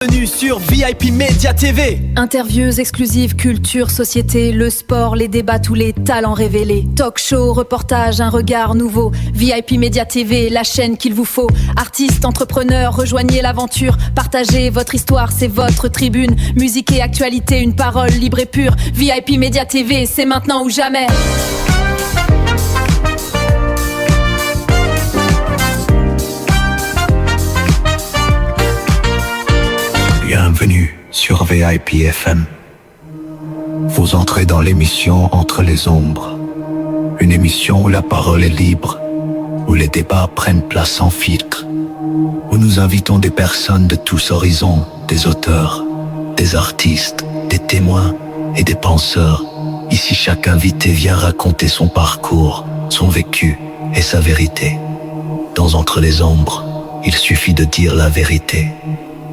Bienvenue sur VIP Media TV. Interviews exclusives, culture, société, le sport, les débats, tous les talents révélés. Talk show, reportage, un regard nouveau. VIP Media TV, la chaîne qu'il vous faut. Artistes, entrepreneurs, rejoignez l'aventure. Partagez votre histoire, c'est votre tribune. Musique et actualité, une parole libre et pure. VIP Media TV, c'est maintenant ou jamais. Bienvenue sur VIP FM. Vous entrez dans l'émission Entre les ombres. Une émission où la parole est libre, où les débats prennent place sans filtre, où nous invitons des personnes de tous horizons, des auteurs, des artistes, des témoins et des penseurs. Ici, chaque invité vient raconter son parcours, son vécu et sa vérité. Dans Entre les ombres, il suffit de dire la vérité.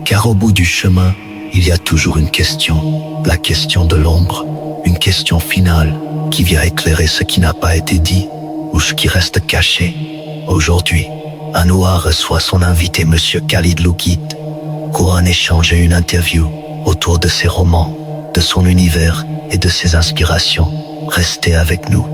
Car au bout du chemin, il y a toujours une question, la question de l'ombre, une question finale qui vient éclairer ce qui n'a pas été dit ou ce qui reste caché. Aujourd'hui, Anoua reçoit son invité Monsieur Khalid Loukit pour un échange et une interview autour de ses romans, de son univers et de ses inspirations. Restez avec nous,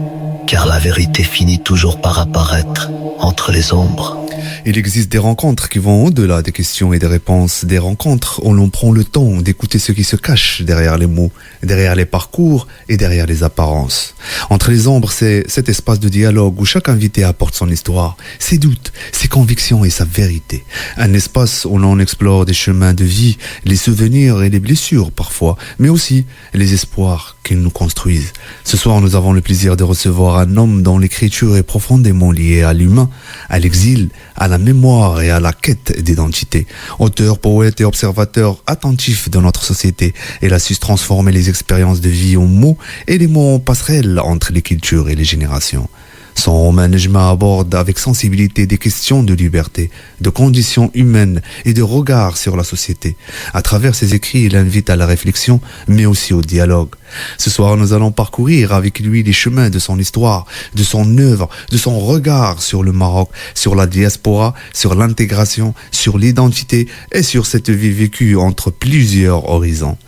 car la vérité finit toujours par apparaître entre les ombres. Il existe des rencontres qui vont au-delà des questions et des réponses, des rencontres où l'on prend le temps d'écouter ce qui se cache derrière les mots, derrière les parcours et derrière les apparences. Entre les ombres, c'est cet espace de dialogue où chaque invité apporte son histoire, ses doutes, ses convictions et sa vérité. Un espace où l'on explore des chemins de vie, les souvenirs et les blessures parfois, mais aussi les espoirs qu'ils nous construisent. Ce soir, nous avons le plaisir de recevoir un homme dont l'écriture est profondément liée à l'humain, à l'exil, à la mémoire et à la quête d'identité. Auteur, poète et observateur attentif de notre société, il a su transformer les expériences de vie en mots et les mots en passerelles entre les cultures et les générations. Son roman Nejma aborde avec sensibilité des questions de liberté, de conditions humaines et de regard sur la société. À travers ses écrits, il invite à la réflexion, mais aussi au dialogue. Ce soir, nous allons parcourir avec lui les chemins de son histoire, de son œuvre, de son regard sur le Maroc, sur la diaspora, sur l'intégration, sur l'identité et sur cette vie vécue entre plusieurs horizons.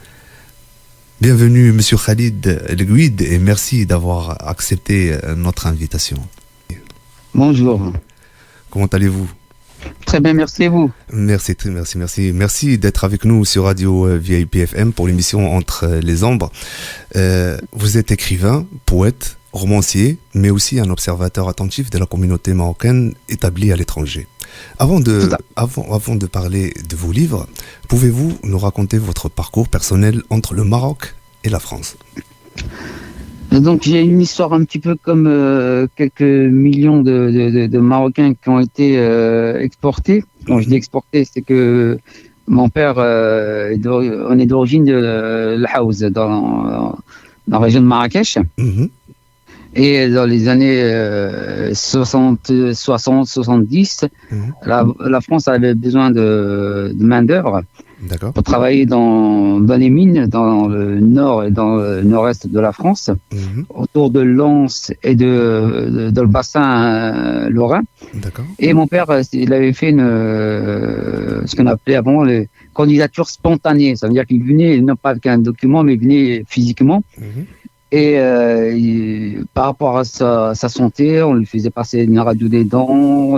Bienvenue, Monsieur Khalid Loukit, et merci d'avoir accepté notre invitation. Bonjour. Comment allez-vous? Très bien, merci à vous. Merci d'être avec nous sur Radio VIP FM pour l'émission Entre les ombres. Vous êtes écrivain, poète, romancier, mais aussi un observateur attentif de la communauté marocaine établie à l'étranger. Avant de parler de vos livres, pouvez-vous nous raconter votre parcours personnel entre le Maroc et la France? Donc j'ai une histoire un petit peu comme quelques millions de Marocains qui ont été exportés. Quand je dis exportés, c'est que mon père, on est d'origine de l'Haouz, dans la région de Marrakech. Mm-hmm. Et dans les années 60-70, la France avait besoin de main-d'œuvre pour travailler dans les mines, dans le nord et dans le nord-est de la France, autour de Lens et de le bassin lorrain. D'accord. Et mon père, il avait fait ce qu'on appelait avant les candidatures spontanées. Ça veut dire qu'il venait, non pas avec un document, mais il venait physiquement. Et par rapport à sa santé, on lui faisait passer une radio des dents,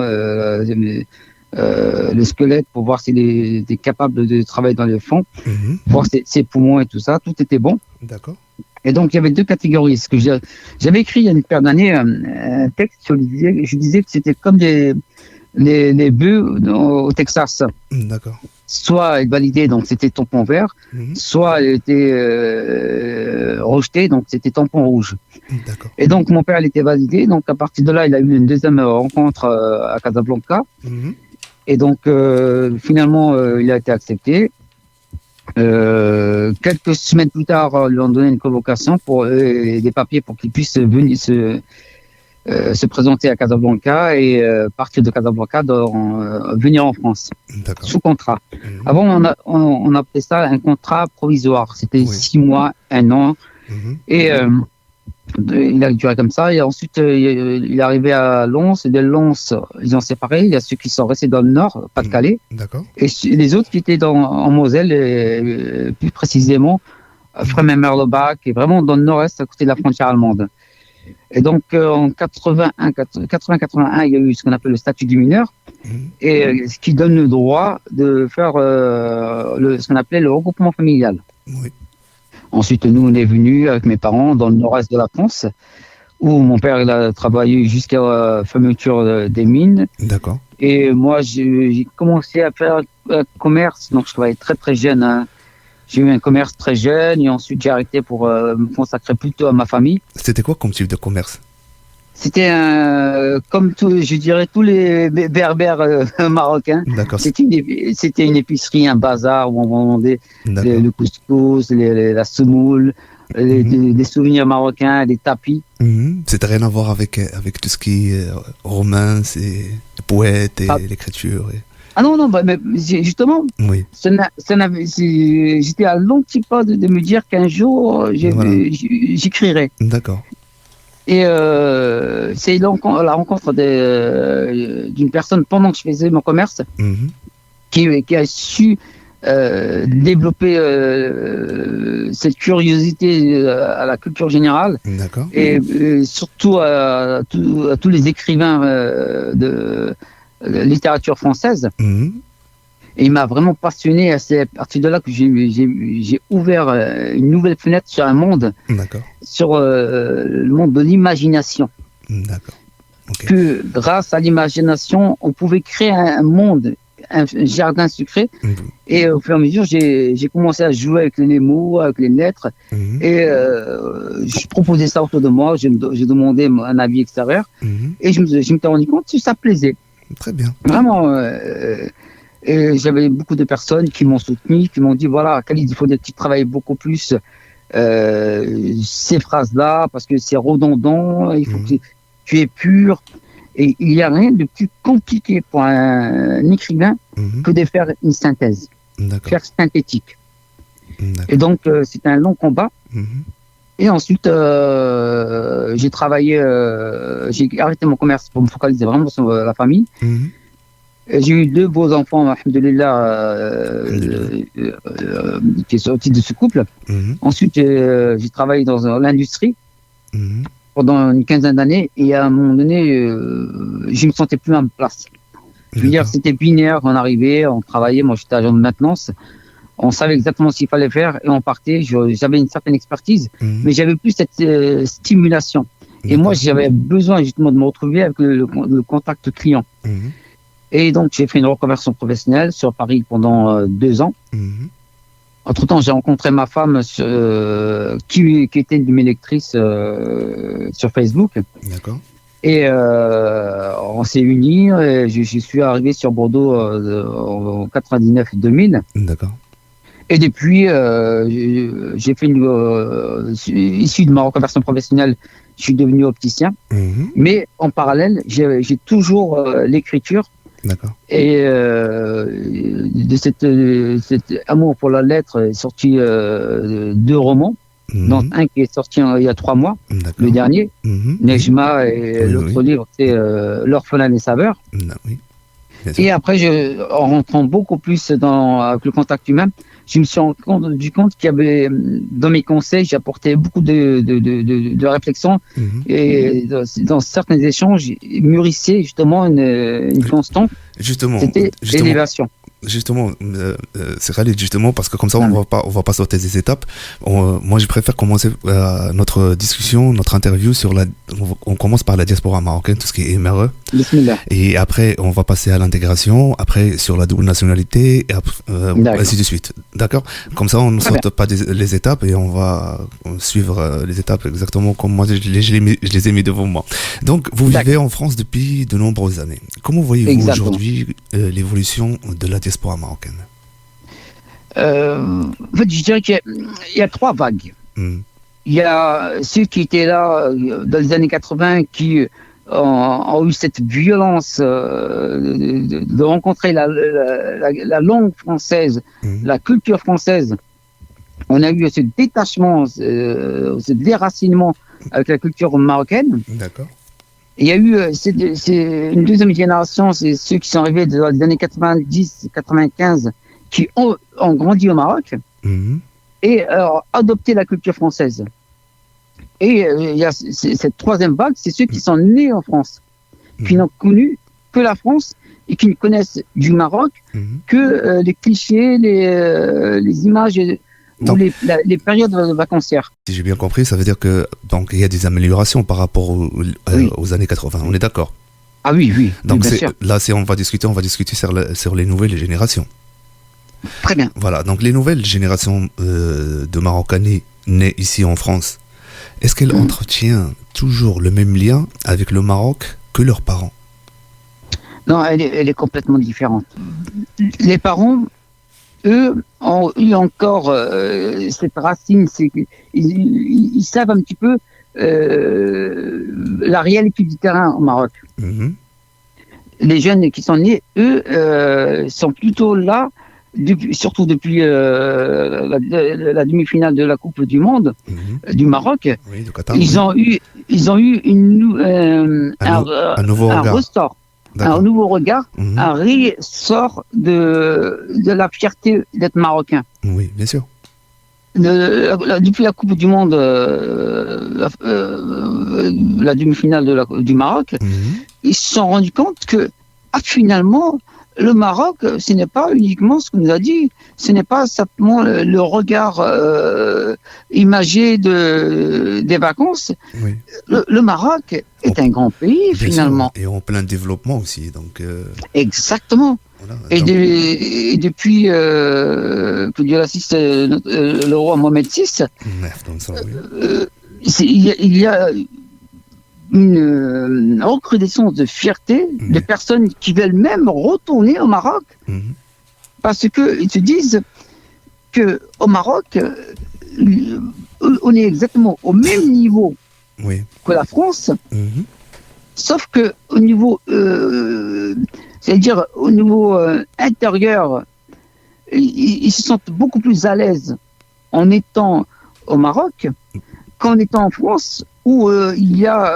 le squelette pour voir s'il était capable de travailler dans le fond, voir ses poumons et tout ça, tout était bon. D'accord. Et donc il y avait deux catégories. Ce que j'avais écrit il y a une paire d'années un texte sur je disais que c'était comme les bœufs au Texas. D'accord. Soit elle validait, donc c'était tampon vert, soit elle était rejetée, donc c'était tampon rouge. D'accord. Et donc mon père, elle était validée, donc à partir de là, il a eu une deuxième rencontre à Casablanca. Et donc finalement, il a été accepté. Quelques semaines plus tard, ils lui ont donné une convocation pour des papiers pour qu'il puisse venir se présenter à Casablanca et partir de Casablanca venir en France sous contrat. Avant, on appelait ça un contrat provisoire. C'était 6 mois, 1 an. Et Il a duré comme ça. Et ensuite, il est arrivé à Lons. Et de Lons, ils ont séparé. Il y a ceux qui sont restés dans le nord, Pas-de-Calais. D'accord. Et les autres qui étaient en Moselle, et plus précisément, Frémin-Merlebach, et vraiment dans le nord-est, à côté de la frontière allemande. Et donc, en 80-81, il y a eu ce qu'on appelle le statut du mineur, et ce qui donne le droit de faire ce qu'on appelait le regroupement familial. Oui. Ensuite, nous, on est venus avec mes parents dans le nord-est de la France, où mon père il a travaillé jusqu'à la fermeture des mines. D'accord. Et moi, j'ai commencé à faire un commerce, donc je travaillais très très jeune. Hein. J'ai eu un commerce très jeune et ensuite j'ai arrêté pour me consacrer plutôt à ma famille. C'était quoi comme type de commerce? C'était comme je dirais tous les berbères marocains. D'accord. C'était une épicerie, un bazar où on vendait le couscous, la semoule, des souvenirs marocains, des tapis. C'était rien à voir avec tout ce qui est romance et poète et l'écriture. Ah non, mais justement, oui. J'étais à l'antipode de me dire qu'un jour, j'écrirais. D'accord. Et c'est la rencontre d'une personne pendant que je faisais mon commerce qui a su développer cette curiosité à la culture générale. D'accord. Et surtout à tous les écrivains de littérature française. Et il m'a vraiment passionné. C'est à partir de là que j'ai ouvert une nouvelle fenêtre sur un monde, sur le monde de l'imagination. D'accord. Okay. Que grâce à l'imagination, on pouvait créer un monde, un jardin secret. Et au fur et à mesure, j'ai commencé à jouer avec les mots, avec les lettres. Et je proposais ça autour de moi. J'ai demandé un avis extérieur. Et je m'étais rendu compte que ça plaisait. Très bien. Vraiment. Et j'avais beaucoup de personnes qui m'ont soutenu, qui m'ont dit voilà, Khalid, il faut que tu travailles beaucoup plus ces phrases-là parce que c'est redondant, il faut que tu es pur. Et il n'y a rien de plus compliqué pour un écrivain que de faire une synthèse, faire synthétique. Et donc, c'est un long combat. Et ensuite, j'ai travaillé, j'ai arrêté mon commerce pour me focaliser vraiment sur la famille. J'ai eu 2 beaux enfants, alhamdoulilah, qui sont sortis de ce couple. Ensuite, j'ai travaillé dans l'industrie pendant une quinzaine d'années et à un moment donné, je me sentais plus à ma place. Je veux dire, c'était binaire, on arrivait, on travaillait, moi j'étais agent de maintenance, on savait exactement ce qu'il fallait faire et on partait. J'avais une certaine expertise, mais j'avais plus cette stimulation. Et moi, j'avais besoin justement de me retrouver avec le contact client. Et donc, j'ai fait une reconversion professionnelle sur Paris pendant 2 ans. Entre-temps, j'ai rencontré ma femme qui était une lectrice sur Facebook. D'accord. Et on s'est unis. Je suis arrivé sur Bordeaux en 99 et 2000. D'accord. Et depuis, j'ai fait issu de ma reconversion professionnelle, je suis devenu opticien. Mais en parallèle, j'ai toujours l'écriture. D'accord. Et de cet amour pour la lettre est sorti 2 romans, dont un qui est sorti il y a 3 mois, le dernier, Nejma, et l'autre livre, c'est L'orphelin des saveurs. Oui. Et après, en rentrant beaucoup plus avec le contact humain, je me suis rendu compte qu'il y avait, dans mes conseils, j'apportais beaucoup de réflexion. Et dans certains échanges, mûrissait justement une constante. C'était l'élévation. Justement, c'est Khalid, justement, parce que comme ça, on va pas sauter des étapes. Moi, je préfère commencer notre discussion, notre interview on commence par la diaspora marocaine, tout ce qui est MRE. Bismillah. Et après, on va passer à l'intégration, après sur la double nationalité, et ainsi de suite. D'accord? Comme ça, on ne saute pas les étapes et on va suivre les étapes exactement comme moi, je les ai mis devant moi. Donc, vous vivez en France depuis de nombreuses années. Comment voyez-vous aujourd'hui l'évolution de la diaspora marocaine? En fait, je dirais qu'il y a 3 vagues. Il y a ceux qui étaient là dans les années 80 qui ont eu cette violence de rencontrer la langue française, la culture française. On a eu ce détachement, ce déracinement avec la culture marocaine. D'accord. Il y a eu, c'est une deuxième génération, c'est ceux qui sont arrivés dans les années 90, 95, qui ont grandi au Maroc et adopté la culture française. Et il y a cette troisième vague, c'est ceux qui sont nés en France, qui n'ont connu que la France et qui ne connaissent du Maroc que les clichés, les images ou les périodes vacancières. Si j'ai bien compris, ça veut dire que donc il y a des améliorations par rapport aux années 80. On est d'accord? Ah oui. Donc bien sûr. là, on va discuter sur les nouvelles générations. Très bien. Voilà. Donc les nouvelles générations de Marocanais nés ici en France, est-ce qu'elles entretiennent toujours le même lien avec le Maroc que leurs parents? Non, elle est complètement différente. Les parents, eux, ont eu encore cette racine, ils savent un petit peu la réalité du terrain au Maroc. Les jeunes qui sont nés, eux, sont plutôt là, surtout depuis la demi-finale de la Coupe du Monde du Maroc. Oui, du Qatar, ils ont eu un nouveau regard. ressort. Un nouveau regard, un ressort de la fierté d'être marocain. Oui, bien sûr. Depuis la Coupe du Monde, la demi-finale du Maroc, ils se sont rendus compte que finalement, le Maroc, ce n'est pas uniquement ce qu'on nous a dit, ce n'est pas simplement le regard imagé des vacances. Oui. Le Maroc est un grand pays, finalement. Sûr, et en plein développement aussi. Donc, Exactement. Voilà, et depuis que Dieu assiste le roi Mohamed VI, il y a une recrudescence de fierté de personnes qui veulent même retourner au Maroc parce qu'ils se disent que au Maroc on est exactement au même niveau que la France, sauf que au niveau c'est-à-dire au niveau intérieur, ils se sentent beaucoup plus à l'aise en étant au Maroc qu'en étant en France, où il y a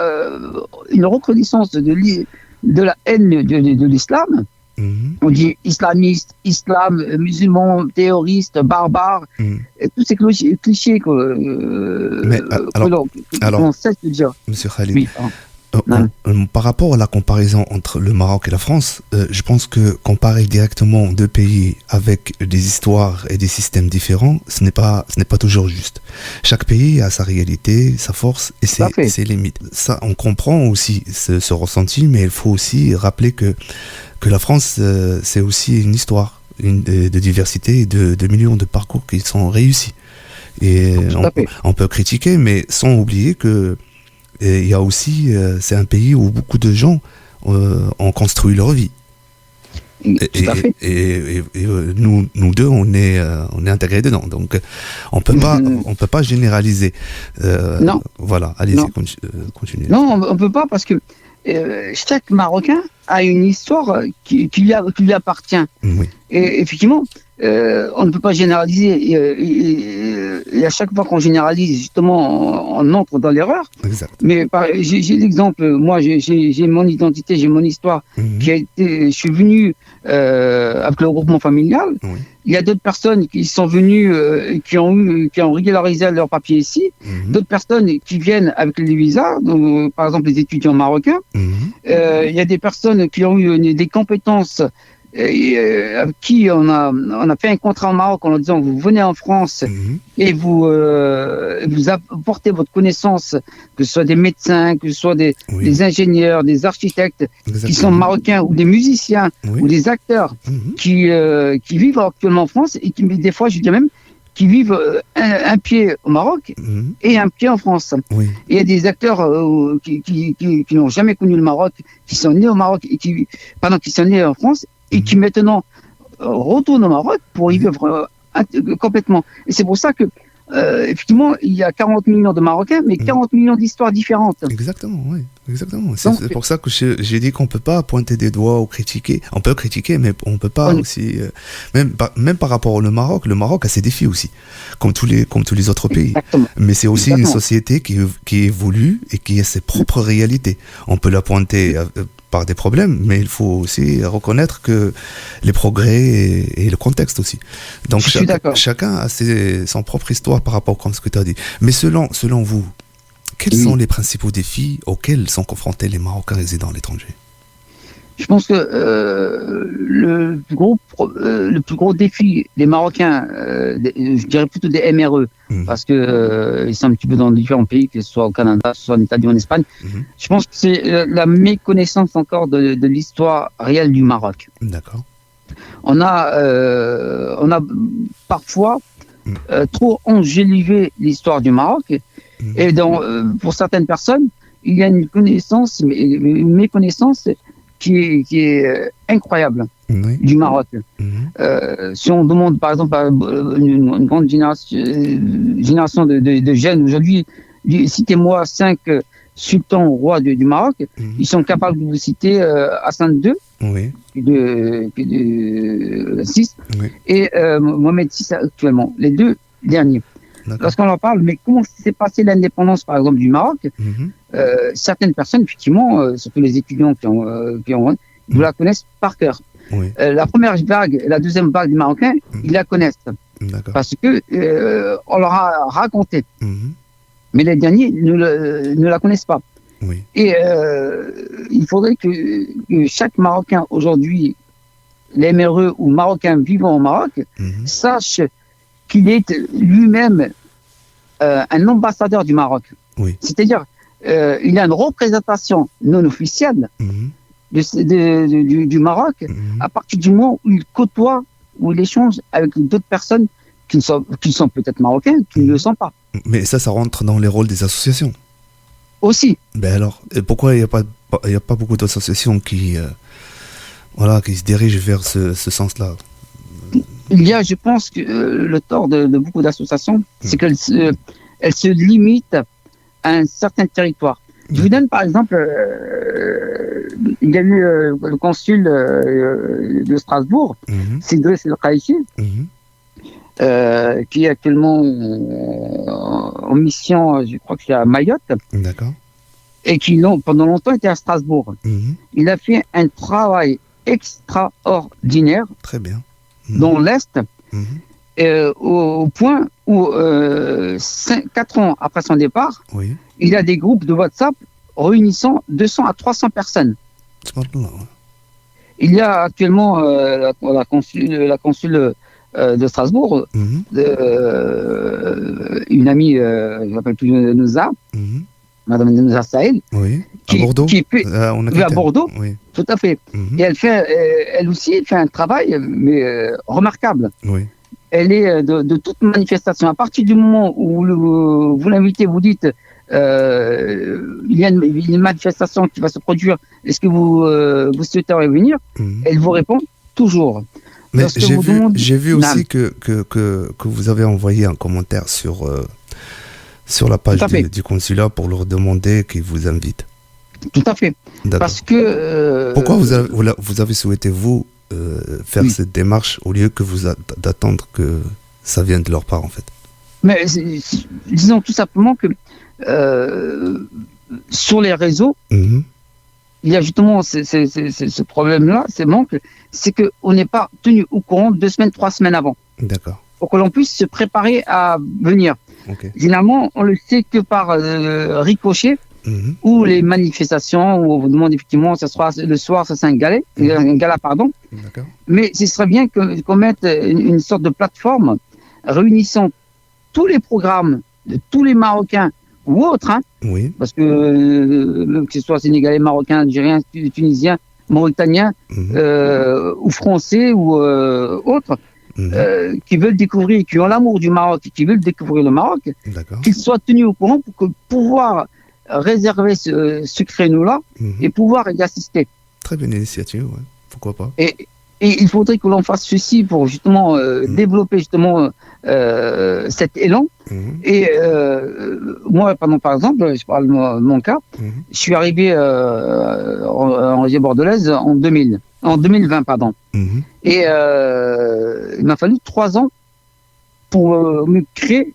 une recrudescence de la haine de l'islam. On dit islamiste, islam, musulman, terroriste, barbare, et tous ces clichés qu'on cesse de dire. Monsieur Khalid, par rapport à la comparaison entre le Maroc et la France, je pense que comparer directement deux pays avec des histoires et des systèmes différents, ce n'est pas toujours juste. Chaque pays a sa réalité, sa force et ses limites. Ça, on comprend aussi ce ressenti, mais il faut aussi rappeler que la France, c'est aussi une histoire de diversité et de millions de parcours qui sont réussis. Et on peut critiquer, mais sans oublier que il y a aussi, c'est un pays où beaucoup de gens ont construit leur vie. Et nous deux, on est intégrés dedans. Donc, on peut pas généraliser. Non. Voilà, allez-y, continuez. Non, on peut pas parce que chaque Marocain a une histoire qui lui appartient. Oui. Et effectivement, on ne peut pas généraliser. Et à chaque fois qu'on généralise, justement, on entre dans l'erreur. Exact. Mais j'ai l'exemple. Moi, j'ai mon identité, j'ai mon histoire. Je suis venu avec le regroupement familial. Oui. Il y a d'autres personnes qui sont venues, qui ont régularisé leurs papiers ici. D'autres personnes qui viennent avec les visas, donc, par exemple les étudiants marocains. Il y a des personnes qui ont eu des compétences. Avec qui on a fait un contrat au Maroc en leur disant vous venez en France et vous apportez votre connaissance, que ce soit des médecins, que ce soit des ingénieurs, des architectes qui sont marocains ou des musiciens ou des acteurs qui vivent actuellement en France et qui des fois je dirais même qui vivent un pied au Maroc et un pied en France. Oui. Et il y a des acteurs qui n'ont jamais connu le Maroc, qui sont nés au Maroc et qui sont nés en France et qui maintenant retournent au Maroc pour y vivre complètement. Et c'est pour ça que effectivement, il y a 40 millions de Marocains, mais 40 millions d'histoires différentes. Exactement, oui. Exactement. C'est pour ça que j'ai dit qu'on ne peut pas pointer des doigts ou critiquer. On peut critiquer, mais on ne peut pas aussi... même par rapport au Maroc a ses défis aussi, comme tous les autres pays. Exactement. Mais c'est aussi une société qui évolue et qui a ses propres réalités. On peut la pointer par des problèmes, mais il faut aussi reconnaître que les progrès et le contexte aussi. Donc chacun a son propre histoire par rapport à ce que tu as dit. Mais selon vous, quels sont les principaux défis auxquels sont confrontés les Marocains résidant à l'étranger? Je pense que le plus gros défi des Marocains, je dirais plutôt des MRE, parce que ils sont un petit peu dans différents pays, que ce soit au Canada, que ce soit en Italie ou en Espagne. Je pense que c'est la méconnaissance encore de l'histoire réelle du Maroc. D'accord. On a parfois trop angélivé l'histoire du Maroc, et pour certaines personnes, il y a une méconnaissance qui est incroyable du Maroc. Si on demande par exemple à une grande génération de jeunes aujourd'hui, citez-moi 5 sultans rois du Maroc, ils sont capables de vous citer Hassan II, de 6, et Mohamed VI actuellement, les 2 derniers. Lorsqu'on leur parle, mais comment s'est passée l'indépendance, par exemple, du Maroc, certaines personnes, effectivement, surtout les étudiants qui ont vous la connaissent par cœur. La première vague et la deuxième vague des Marocains, ils la connaissent. Parce que on leur a raconté. Mais les derniers ne la connaissent pas. Et il faudrait que chaque Marocain aujourd'hui, les MRE ou Marocains vivant au Maroc, sache qu'il est lui-même un ambassadeur du Maroc. C'est-à-dire, il a une représentation non officielle du Maroc à partir du moment où il côtoie, où il échange avec d'autres personnes qui sont peut-être marocains, qui ne le sont pas. Mais ça rentre dans les rôles des associations. Aussi. Ben alors, pourquoi il n'y a pas beaucoup d'associations qui se dirigent vers ce sens-là? Il y a, je pense, que le tort de beaucoup d'associations, c'est qu'elles se limitent à un certain territoire. Je vous donne par exemple, il y a eu le consul de Strasbourg, Cédric El-Khaïchi, qui est actuellement en mission, je crois que c'est à Mayotte. D'accord. Et qui pendant longtemps été à Strasbourg. Il a fait un travail extraordinaire. Très bien. Dans l'Est, au point où 4 ans après son départ, il y a des groupes de WhatsApp réunissant 200 à 300 personnes. Il y a actuellement la consul de Strasbourg, une amie, je m'appelle plus Nouza, Madame Nouza Sahel, à Bordeaux, à Bordeaux, tout à fait. Et elle aussi fait un travail remarquable. Elle est de toute manifestation. À partir du moment où vous l'invitez, vous dites il y a une manifestation qui va se produire, est-ce que vous souhaiteriez venir? Elle vous répond toujours. Mais j'ai vu aussi que vous avez envoyé un commentaire sur la page du consulat pour leur demander qu'ils vous invitent. Tout à fait. Parce que... Pourquoi vous avez souhaité, vous, faire cette démarche au lieu que d'attendre que ça vienne de leur part, en fait? Mais disons tout simplement que sur les réseaux, il y a justement ce problème-là, ce manque, c'est qu'on n'est pas tenu au courant 2 semaines, 3 semaines avant. D'accord. Pour que l'on puisse se préparer à venir. Généralement, on le sait que par ricochet, ou les manifestations, où on vous demande effectivement, ça sera le soir, ça c'est un gala, pardon. Mais ce serait bien qu'on mette une sorte de plateforme réunissant tous les programmes de tous les Marocains ou autres, parce que ce soit sénégalais, marocains, algériens, tunisiens, mauritaniens, ou français ou autres, qui veulent découvrir, qui ont l'amour du Maroc, qui veulent découvrir le Maroc, qu'ils soient tenus au courant pour pouvoir réserver ce créneau-là et pouvoir y assister. Très bonne initiative, pourquoi pas. Et il faudrait que l'on fasse ceci pour justement développer justement cet élan. Et moi, par exemple, je parle de mon cas, je suis arrivé en région bordelaise en 2020, pardon. Et il m'a fallu 3 ans pour me créer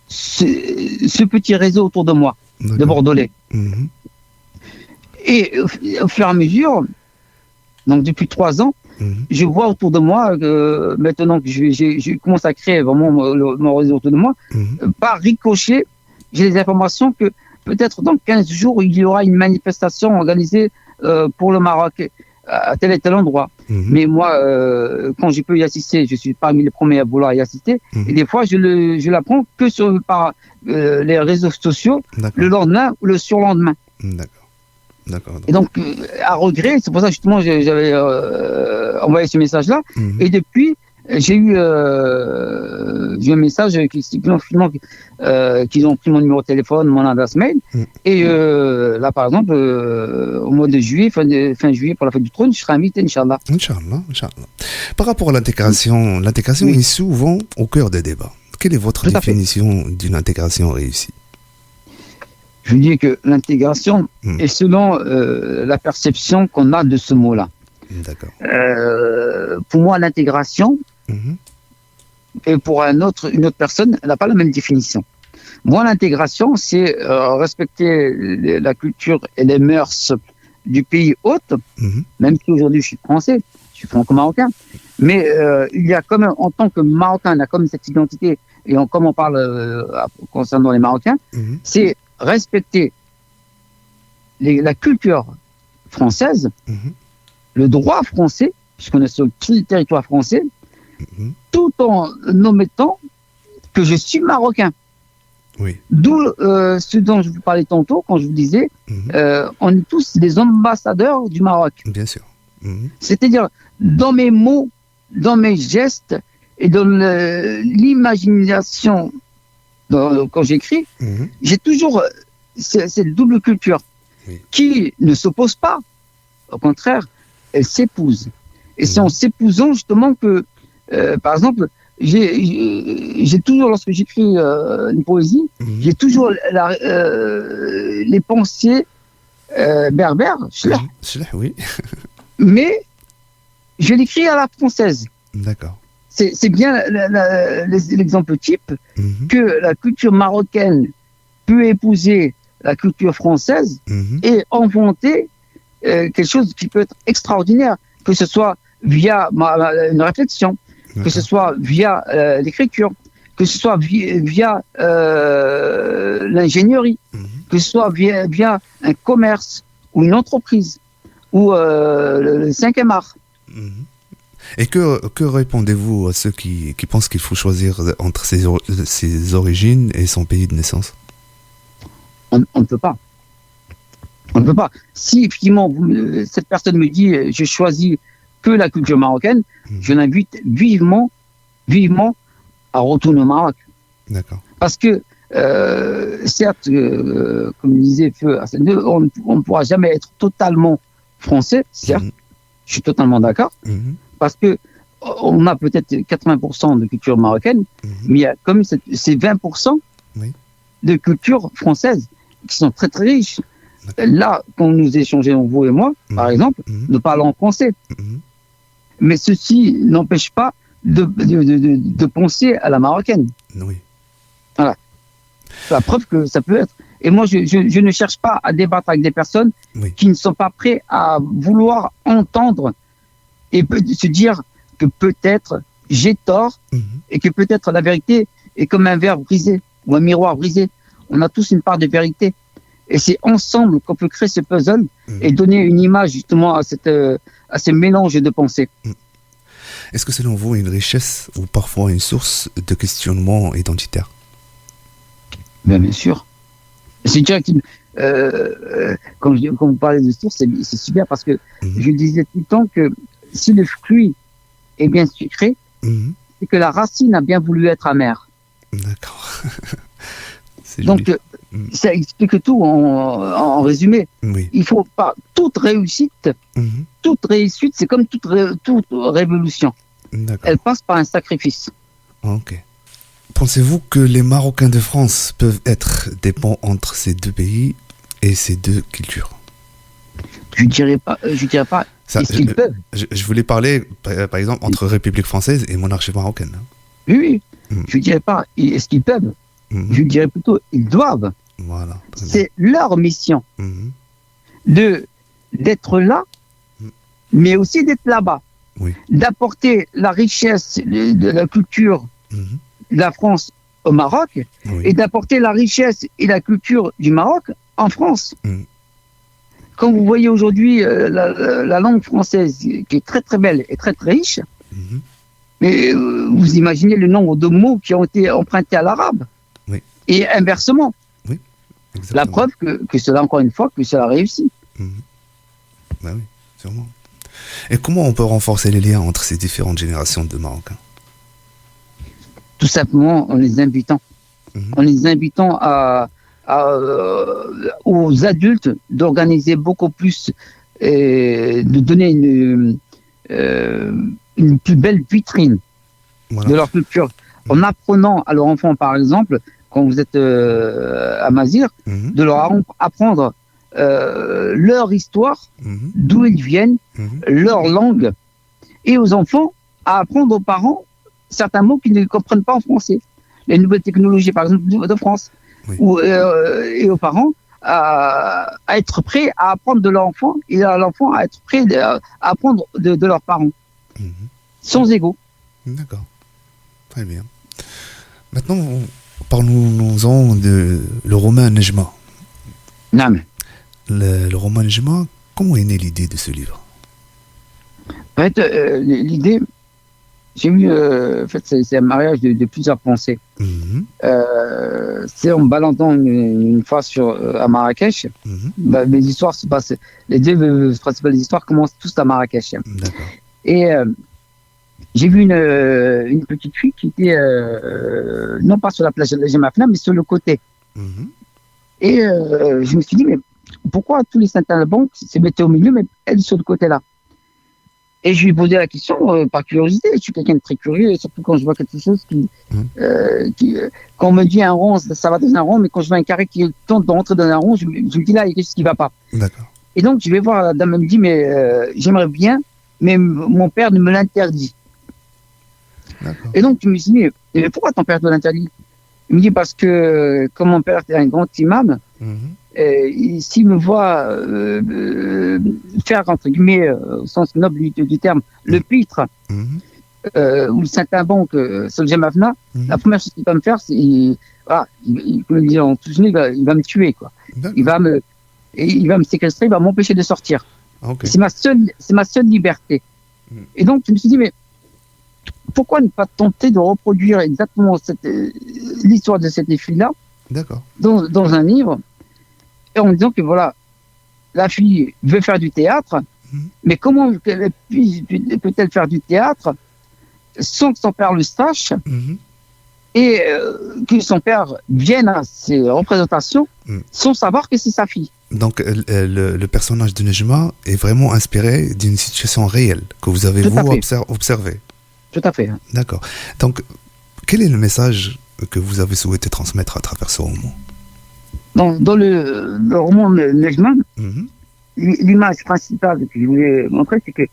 ce petit réseau autour de moi, de Bordelais. Et au fur et à mesure, donc depuis 3 ans, je vois autour de moi, maintenant que je commence à créer vraiment mon réseau autour de moi, par ricochet, j'ai des informations que peut-être dans 15 jours, il y aura une manifestation organisée pour le Maroc à tel et tel endroit. Mais moi, quand je peux y assister, je suis parmi les premiers à vouloir y assister. Et des fois, je l'apprends que par les réseaux sociaux, le lendemain ou le surlendemain. D'accord. Et donc, à regret, c'est pour ça justement j'avais envoyé ce message-là. Et depuis, j'ai eu un message qu'ils ont pris mon numéro de téléphone, mon adresse mail. Et là, par exemple, au mois de juillet, fin juillet, pour la fête du trône, je serai invité, Inch'Allah. Inch'Allah. Par rapport à l'intégration, est souvent au cœur des débats. Quelle est votre définition d'une intégration réussie? Je dis que l'intégration est selon la perception qu'on a de ce mot-là. D'accord. Pour moi, l'intégration, et pour une autre personne, elle n'a pas la même définition. Moi, l'intégration, c'est respecter la culture et les mœurs du pays hôte, même si aujourd'hui je suis français, je suis franco-marocain, mais il y a quand même, en tant que Marocain, on a comme cette identité, et comme on parle concernant les Marocains, c'est respecter la culture française, le droit français, puisqu'on est sur le territoire français, tout en omettant que je suis marocain. Oui. D'où ce dont je vous parlais tantôt, quand je vous disais, on est tous des ambassadeurs du Maroc. Bien sûr. C'est-à-dire, dans mes mots, dans mes gestes, et dans l'imagination, quand j'écris, j'ai toujours cette double culture qui ne s'oppose pas. Au contraire, elle s'épouse. Et c'est en s'épousant justement que, par exemple, j'ai toujours, lorsque j'écris une poésie, j'ai toujours les pensées berbères, oui. Mais je l'écris à la française. D'accord. C'est bien l'exemple type que la culture marocaine peut épouser la culture française et inventer quelque chose qui peut être extraordinaire, que ce soit via une réflexion, que ce soit via l'écriture, que ce soit via l'ingénierie, que ce soit via un commerce ou une entreprise ou le 5e art. Et que répondez-vous à ceux qui pensent qu'il faut choisir entre ses origines et son pays de naissance? On ne peut pas. On ne peut pas. Si effectivement cette personne me dit je choisis que la culture marocaine, je l'invite vivement à retourner au Maroc. D'accord. Parce que certes, comme disait Feu, on ne pourra jamais être totalement français, certes, je suis totalement d'accord, parce que on a peut-être 80% de culture marocaine, mais il y a comme ces 20% de culture française qui sont très très riches. Là, quand nous échangeons, vous et moi, par exemple, nous parlons en français. Mais ceci n'empêche pas de penser à la marocaine. Oui. Voilà. La preuve que ça peut être. Et moi, je ne cherche pas à débattre avec des personnes qui ne sont pas prêts à vouloir entendre et se dire que peut-être j'ai tort et que peut-être la vérité est comme un verre brisé ou un miroir brisé. On a tous une part de vérité. Et c'est ensemble qu'on peut créer ce puzzle et donner une image justement à ces mélanges de pensées. Est-ce que selon vous, une richesse ou parfois une source de questionnement identitaire? Bien sûr. C'est déjà quand vous parlez de source, c'est super parce que je disais tout le temps que si le fruit est bien sucré, c'est que la racine a bien voulu être amère. D'accord. Donc, ça explique tout en résumé. Oui. Il faut pas toute réussite, c'est comme toute révolution. Elle passe par un sacrifice. Ok. Pensez-vous que les Marocains de France peuvent être des ponts entre ces deux pays et ces deux cultures? Je dirais pas. Est-ce qu'ils peuvent? Je voulais parler, par exemple, entre République française et monarchie marocaine. Oui. Je dirais pas. Est-ce qu'ils peuvent? Je dirais plutôt ils doivent. Voilà. C'est leur mission d'être là, mais aussi d'être là-bas. Oui. D'apporter la richesse de la culture de la France au Maroc et d'apporter la richesse et la culture du Maroc en France. Quand vous voyez aujourd'hui la langue française qui est très très belle et très très riche, mais vous imaginez le nombre de mots qui ont été empruntés à l'arabe. Oui. Et inversement. Oui, la preuve que cela, encore une fois, que cela réussit. Ben oui, sûrement. Et comment on peut renforcer les liens entre ces différentes générations de Marocains? Tout simplement en les invitant. En les invitant aux adultes d'organiser beaucoup plus, de donner une plus belle vitrine de leur culture. En apprenant à leurs enfants, par exemple, quand vous êtes à Mazir, de leur apprendre leur histoire, d'où ils viennent, leur langue, et aux enfants à apprendre aux parents certains mots qu'ils ne comprennent pas en français. Les nouvelles technologies, par exemple, de France. Et aux parents à être prêts à apprendre de leur enfant et à l'enfant à être prêt à apprendre de leurs parents. Sans ego. D'accord. Très bien. Maintenant, parlons-en de le roman Nejma. Non. Le roman Nejma, comment est née l'idée de ce livre? En fait, l'idée, j'ai eu, en fait, c'est un mariage de plusieurs pensées. C'est en me baladant une fois à Marrakech. Mes histoires se passent, les deux principales histoires commencent tous à Marrakech. D'accord. Et j'ai vu une petite fille qui était non pas sur la plage de Gemafna, mais sur le côté. Et je me suis dit, mais pourquoi tous les Saint-Alban se mettaient au milieu, mais elle sur le côté là? Et je lui ai posé la question par curiosité. Je suis quelqu'un de très curieux, et surtout quand je vois quelque chose quand on me dit un rond, ça va dans un rond, mais quand je vois un carré qui tente de rentrer dans un rond, je me dis là, il y a quelque chose qui ne va pas. D'accord. Et donc, je vais voir la dame, elle me dit, mais j'aimerais bien, mais mon père ne me l'interdit. D'accord. Et donc, je me suis dit, mais pourquoi ton père te l'interdit? Il me dit, parce que comme mon père était un grand imam, s'il me voit faire, entre guillemets, au sens noble du terme, le pitre, ou le Saint-Alban sur le Gemafna, la première chose qu'il va me faire, c'est, il me dit en tout il va me tuer, quoi. Il va me séquestrer, il va m'empêcher de sortir. Okay. C'est ma seule liberté. Et donc, je me suis dit, mais pourquoi ne pas tenter de reproduire exactement l'histoire de cette fille-là dans un livre, et en disant que voilà, la fille veut faire du théâtre, mais comment peut-elle faire du théâtre sans que son père le sache, et que son père vienne à ses représentations sans savoir que c'est sa fille. Donc le personnage de Nejma est vraiment inspiré d'une situation réelle que vous avez observée. Tout à fait. D'accord. Donc, quel est le message que vous avez souhaité transmettre à travers ce roman? Dans le roman Nejma, l'image principale que je voulais montrer, c'est que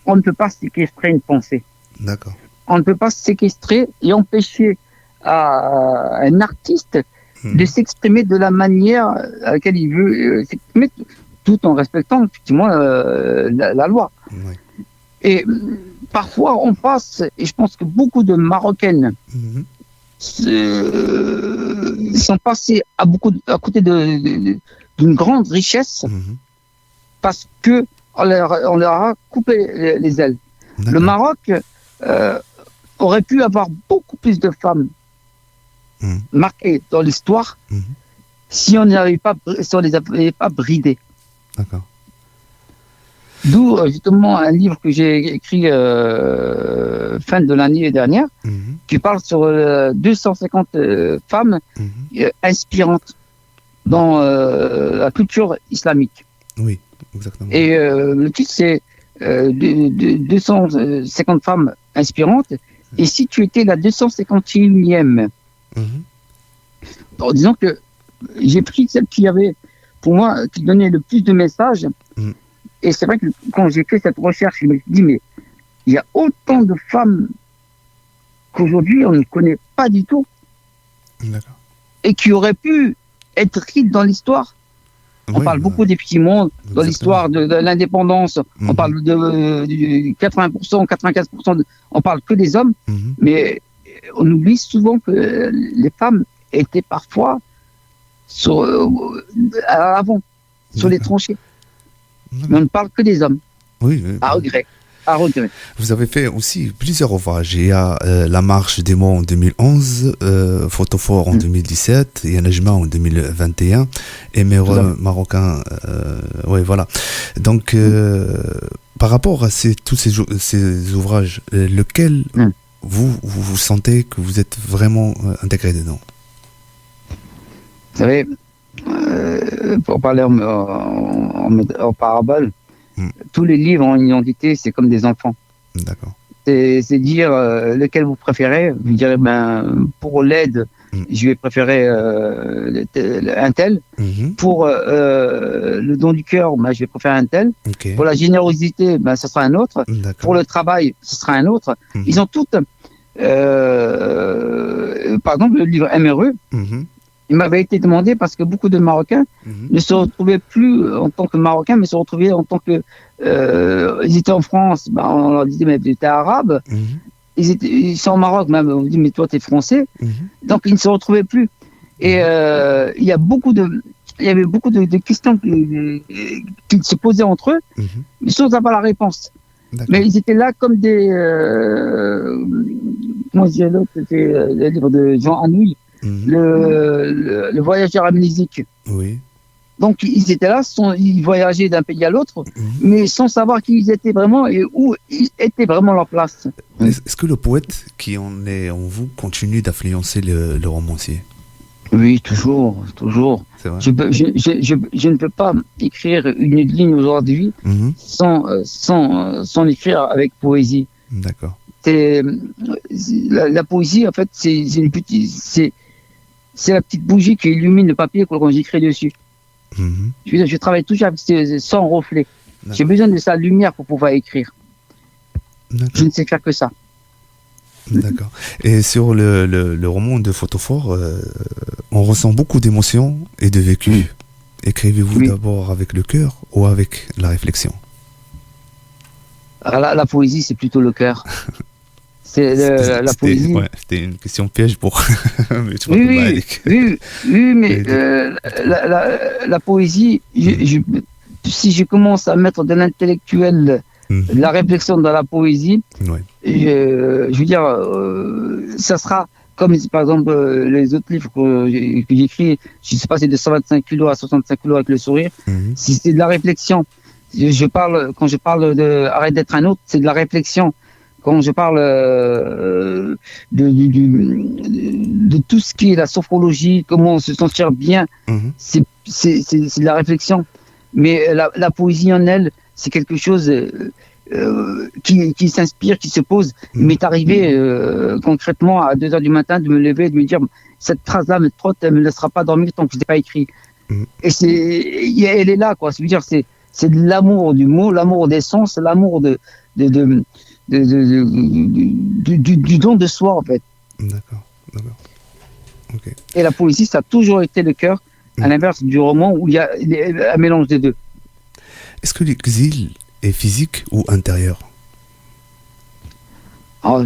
on ne peut pas séquestrer une pensée. D'accord. On ne peut pas séquestrer et empêcher à un artiste de s'exprimer de la manière à laquelle il veut s'exprimer, tout en respectant effectivement la loi. Oui. Et parfois, on passe, et je pense que beaucoup de Marocaines sont passées à côté d'une grande richesse parce que on leur a coupé les ailes. Le Maroc aurait pu avoir beaucoup plus de femmes marquées dans l'histoire si on les avait pas bridées. D'accord. D'où justement un livre que j'ai écrit fin de l'année dernière, qui parle sur 250 femmes inspirantes dans la culture islamique. Oui, exactement. Et le titre, c'est 250 femmes inspirantes. Et si tu étais la 251e, en disant que j'ai pris celle qui avait, pour moi, qui donnait le plus de messages. Et c'est vrai que quand j'ai fait cette recherche, je me suis dit, mais il y a autant de femmes qu'aujourd'hui on ne connaît pas du tout. D'accord. Et qui auraient pu être écrites dans l'histoire. On parle beaucoup des petits mondes dans l'histoire de l'indépendance. On parle de 80%, 95%, on parle que des hommes. Mais on oublie souvent que les femmes étaient parfois à l'avant, sur les tranchées. Mais on ne parle que des hommes. Oui. À regret. À regret. Vous avez fait aussi plusieurs ouvrages. Il y a La Marche des mots en 2011, Photophore en 2017, il y a Najma en 2021, et Méro marocain. Oui, voilà. Donc, par rapport à tous ces ouvrages, lequel vous sentez que vous êtes vraiment intégré dedans? Vous savez, pour parler en parabole, tous les livres en identité, c'est comme des enfants. D'accord. C'est dire lequel vous préférez. Vous direz, pour l'aide, je vais préférer un tel. Pour le don du cœur, je vais préférer un tel. Okay. Pour la générosité, ce sera un autre. Pour le travail, ce sera un autre. Ils ont toutes... par exemple, le livre MRE, il m'avait été demandé parce que beaucoup de Marocains ne se retrouvaient plus en tant que Marocains, mais se retrouvaient en tant que... ils étaient en France, on leur disait, mais tu étais arabe. Ils sont au Maroc, même, on dit, mais toi, tu es français. Donc, ils ne se retrouvaient plus. Et il y avait beaucoup de questions qu'ils se posaient entre eux, mais sans avoir la réponse. Mais ils étaient là comme des... comment je dirais l'autre, c'était le livre de Jean Anouilh. Le voyageur amnésique. Oui. Donc ils étaient là, ils voyageaient d'un pays à l'autre, mais sans savoir qui ils étaient vraiment et où était vraiment leur place. Est-ce que le poète qui en est en vous continue d'influencer le romancier? Oui, toujours. C'est vrai. Je ne peux pas écrire une ligne aujourd'hui sans l'écrire avec poésie. D'accord. La poésie, en fait, c'est la petite bougie qui illumine le papier quand j'écris dessus. Je travaille toujours avec sans reflet. J'ai besoin de sa lumière pour pouvoir écrire. Je ne sais faire que ça. D'accord. Et sur le roman de Photophore, on ressent beaucoup d'émotions et de vécu. Écrivez-vous d'abord avec le cœur ou avec la réflexion? La poésie, c'est plutôt le cœur. La poésie. C'était une question piège pour. mais la poésie, si je commence à mettre de l'intellectuel, de la réflexion dans la poésie, je veux dire, ça sera comme par exemple les autres livres que j'écris, je ne sais pas, c'est de 125 kilos à 65 kilos avec le sourire, si c'est de la réflexion. Quand je parle de Arrête d'être un autre, c'est de la réflexion. Quand je parle de tout ce qui est la sophrologie, comment se sentir bien, c'est de la réflexion. Mais la poésie en elle, c'est quelque chose qui s'inspire, qui se pose. Il m'est arrivé concrètement à 2h du matin de me lever et de me dire cette phrase-là me trotte, elle ne me laissera pas dormir tant que je ne l'ai pas écrit. Et elle est là, quoi. C'est-à-dire, c'est de l'amour du mot, l'amour des sens, l'amour du don de soi, en fait. D'accord. Okay. Et la poésie, ça a toujours été le cœur, à l'inverse du roman où il y a un mélange des deux. Est-ce que l'exil est physique ou intérieur? Alors,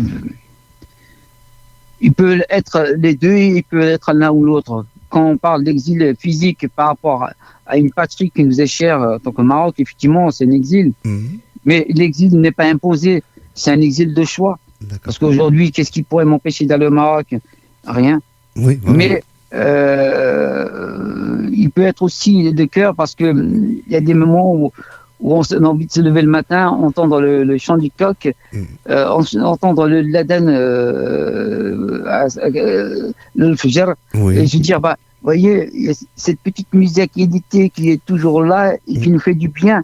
il peut être les deux, il peut être l'un ou l'autre. Quand on parle d'exil physique par rapport à une patrie qui nous est chère en tant que Maroc, effectivement, c'est un exil. Mais l'exil n'est pas imposé, c'est un exil de choix. Parce qu'aujourd'hui, qu'est-ce qui pourrait m'empêcher d'aller au Maroc? Rien. Oui. Mais il peut être aussi de cœur parce que il y a des moments où on a envie de se lever le matin, entendre le chant du coq, entendre l'Aden, le Fajr, et se dire, bah, voyez, il y a cette petite musique d'été qui est toujours là et qui nous fait du bien.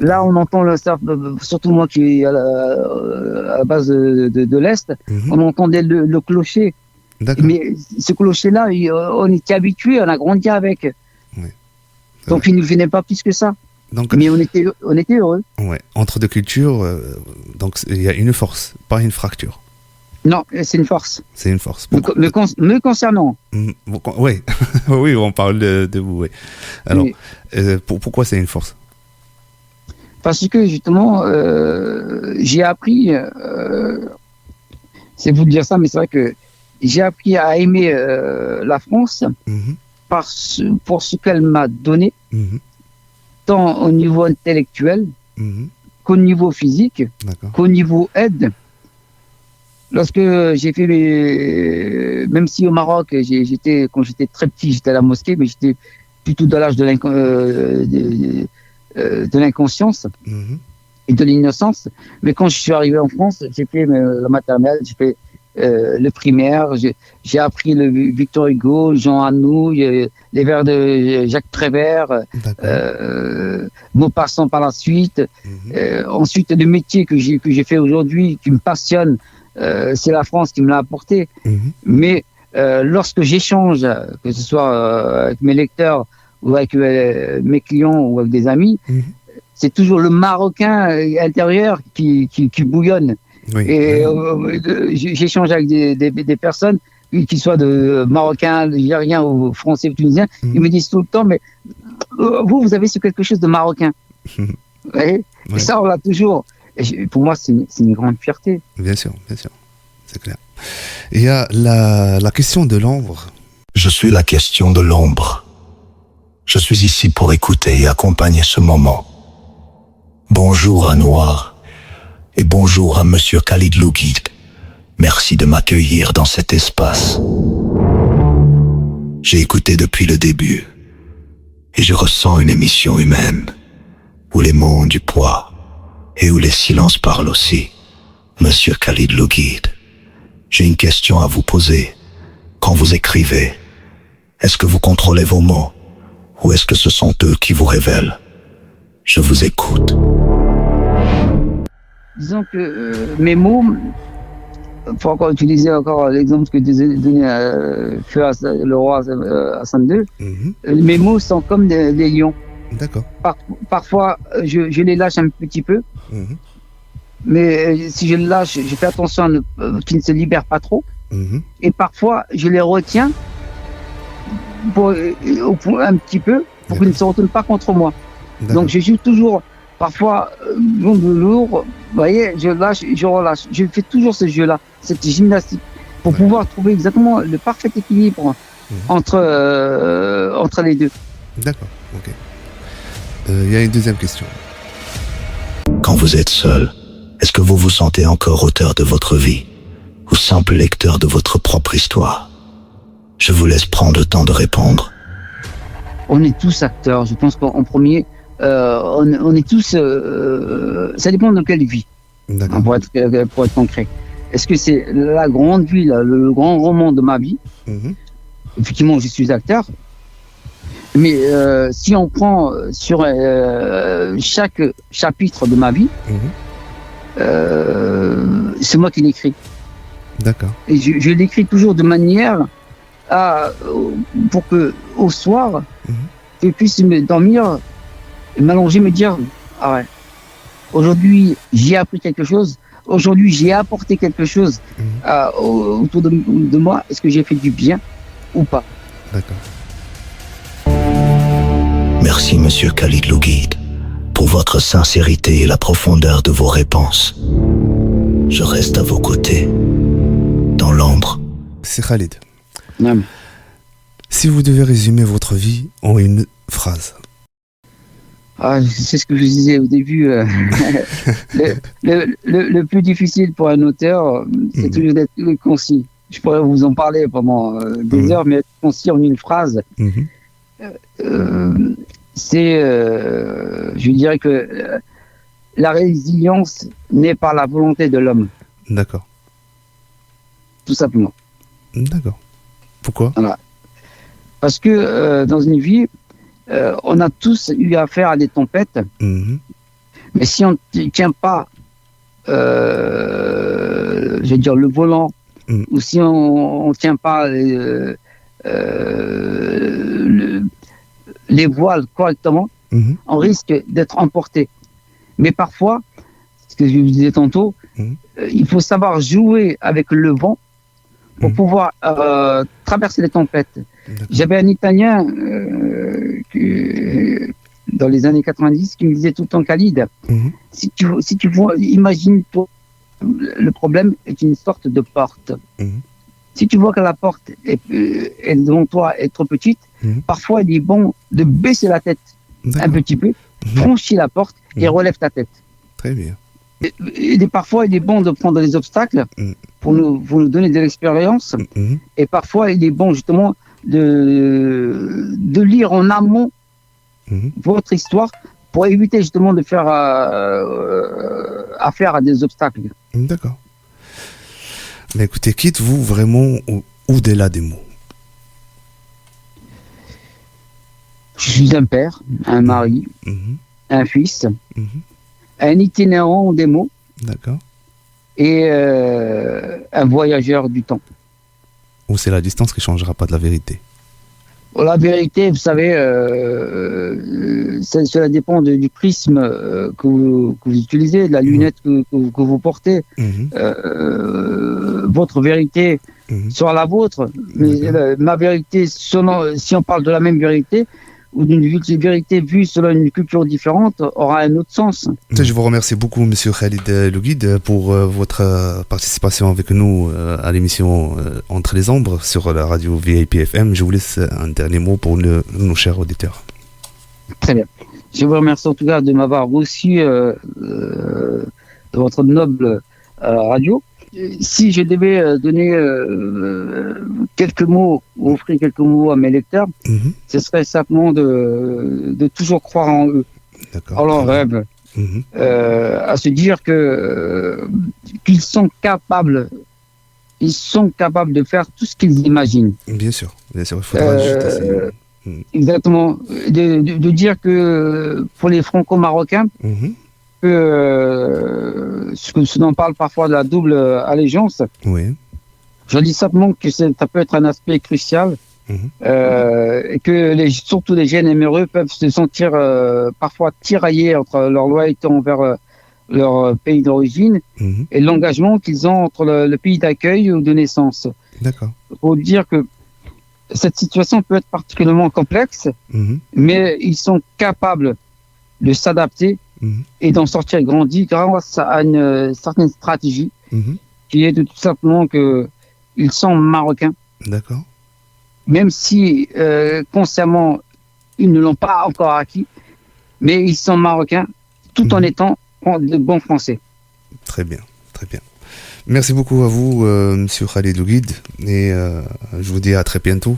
Là, on entend surtout moi qui est à la base de l'Est, on entendait le clocher. Mais ce clocher-là, on était habitué, on a grandi avec. Donc, il ne nous gênait pas plus que ça. Donc, mais on était heureux. Ouais. Entre deux cultures, donc il y a une force, pas une fracture. Non, c'est une force. C'est une force. Me concernant. Oui, oui, on parle de vous. Oui. Alors, pourquoi c'est une force? Parce que justement, j'ai appris, c'est vous de dire ça, mais c'est vrai que j'ai appris à aimer la France pour ce qu'elle m'a donné, tant au niveau intellectuel qu'au niveau physique, qu'au niveau aide. Lorsque j'ai fait même si au Maroc, quand j'étais très petit, j'étais à la mosquée, mais j'étais plutôt dans l'âge de l'inconscience et de l'innocence. Mais quand je suis arrivé en France, j'ai fait la maternelle, j'ai fait le primaire, j'ai appris le Victor Hugo, Jean Anouilh, les vers de Jacques Prévert, Maupassant par la suite. Ensuite, le métier que j'ai fait aujourd'hui, qui me passionne, c'est la France qui me l'a apporté. Mais lorsque j'échange, que ce soit avec mes lecteurs ou avec mes clients ou avec des amis, c'est toujours le Marocain intérieur qui bouillonne. Et j'échange avec des personnes, qu'ils soient de Marocains, Algériens ou Français ou Tunisiens, ils me disent tout le temps, mais vous avez quelque chose de Marocain. Et ça, on l'a toujours. Et pour moi, c'est une grande fierté. Bien sûr, c'est clair. Il y a la question de l'ombre. Je suis la question de l'ombre. Je suis ici pour écouter et accompagner ce moment. Bonjour à Noir et bonjour à Monsieur Khalid Louguid. Merci de m'accueillir dans cet espace. J'ai écouté depuis le début et je ressens une émission humaine où les mots ont du poids et où les silences parlent aussi. Monsieur Khalid Louguid, j'ai une question à vous poser. Quand vous écrivez, est-ce que vous contrôlez vos mots ou est-ce que ce sont eux qui vous révèlent? Je vous écoute. Disons que mes mots, pour encore utiliser l'exemple que donnait le roi Hassan II, mes mots sont comme des lions. D'accord. Parfois, je les lâche un petit peu, mais si je les lâche, je fais attention qu'ils ne se libèrent pas trop. Et parfois, je les retiens un petit peu pour qu'ils ne se retournent pas contre moi. Donc, je joue toujours, parfois, de lourd, vous voyez, je lâche, je relâche. Je fais toujours ce jeu-là, cette gymnastique, pour pouvoir trouver exactement le parfait équilibre entre les deux. D'accord, ok. Il y a une deuxième question. Quand vous êtes seul, est-ce que vous vous sentez encore auteur de votre vie ou simple lecteur de votre propre histoire? Je vous laisse prendre le temps de répondre. On est tous acteurs. Je pense qu'en premier, on est tous... ça dépend de quelle vie, pour être concret. Est-ce que c'est la grande vie, le grand roman de ma vie? Effectivement, je suis acteur. Mais si on prend sur chaque chapitre de ma vie, c'est moi qui l'écris. D'accord. Et je l'écris toujours de manière pour que au soir, je puisse me dormir, m'allonger, me dire ah ouais, aujourd'hui j'ai appris quelque chose, aujourd'hui j'ai apporté quelque chose autour de moi. Est-ce que j'ai fait du bien ou pas? D'accord. Merci Monsieur Khalid Louguid pour votre sincérité et la profondeur de vos réponses. Je reste à vos côtés, dans l'ombre. C'est Khalid. Non. Si vous devez résumer votre vie en une phrase. C'est ce que je disais au début. Le plus difficile pour un auteur, c'est toujours d'être concis. Je pourrais vous en parler pendant des heures, mais être concis en une phrase. je dirais que la résilience naît par la volonté de l'homme. D'accord. Tout simplement. D'accord. Pourquoi? Voilà. Parce que dans une vie, on a tous eu affaire à des tempêtes, mais si on ne tient pas, je veux dire, le volant, ou si on ne tient pas les voiles correctement, on risque d'être emporté. Mais parfois, ce que je vous disais tantôt, il faut savoir jouer avec le vent pour pouvoir traverser les tempêtes. J'avais un Italien dans les années 90 qui me disait tout le temps, Khalid, si tu vois, imagine-toi, le problème est une sorte de porte. Si tu vois que la porte est devant toi est trop petite, parfois il est bon de baisser la tête un petit peu, franchis la porte et relève ta tête. Très bien. Et parfois il est bon de prendre des obstacles pour nous donner de l'expérience, et parfois il est bon justement de lire en amont votre histoire pour éviter justement de faire affaire à des obstacles. D'accord. Mais écoutez, quitte-vous vraiment au-delà des mots? Je suis un père, un mari, un fils, un itinérant des mots. D'accord. Et un voyageur du temps. Ou c'est la distance qui ne changera pas de la vérité? La vérité, vous savez, cela dépend du prisme que vous utilisez, de la lunette que vous portez. Votre vérité sera la vôtre. Mais ma vérité, si on parle de la même vérité, ou d'une vérité vue selon une culture différente, aura un autre sens. Je vous remercie beaucoup, Monsieur Khalid Louguid, pour votre participation avec nous à l'émission Entre les Ombres sur la radio VIP FM. Je vous laisse un dernier mot pour nos chers auditeurs. Très bien. Je vous remercie en tout cas de m'avoir reçu de votre noble radio. Si je devais donner quelques mots, ou offrir quelques mots à mes lecteurs, ce serait simplement de toujours croire en eux, en leurs rêves, à se dire qu'ils sont capables de faire tout ce qu'ils imaginent. Bien sûr, il faudra juste essayer. Exactement. De dire que pour les franco-marocains, ce dont parle parfois de la double allégeance, je dis simplement que ça peut être un aspect crucial, et que surtout les jeunes éméreux peuvent se sentir parfois tiraillés entre leur loyauté envers leur pays d'origine et l'engagement qu'ils ont entre le pays d'accueil ou de naissance. D'accord. Pour dire que cette situation peut être particulièrement complexe, mais ils sont capables de s'adapter et d'en sortir grandi grâce à une certaine stratégie qui est de tout simplement qu'ils sont marocains. D'accord. Même si consciemment ils ne l'ont pas encore acquis, mais ils sont marocains tout en étant de bons Français. Très bien, très bien. Merci beaucoup à vous, Monsieur Khalid Louguid, et je vous dis à très bientôt.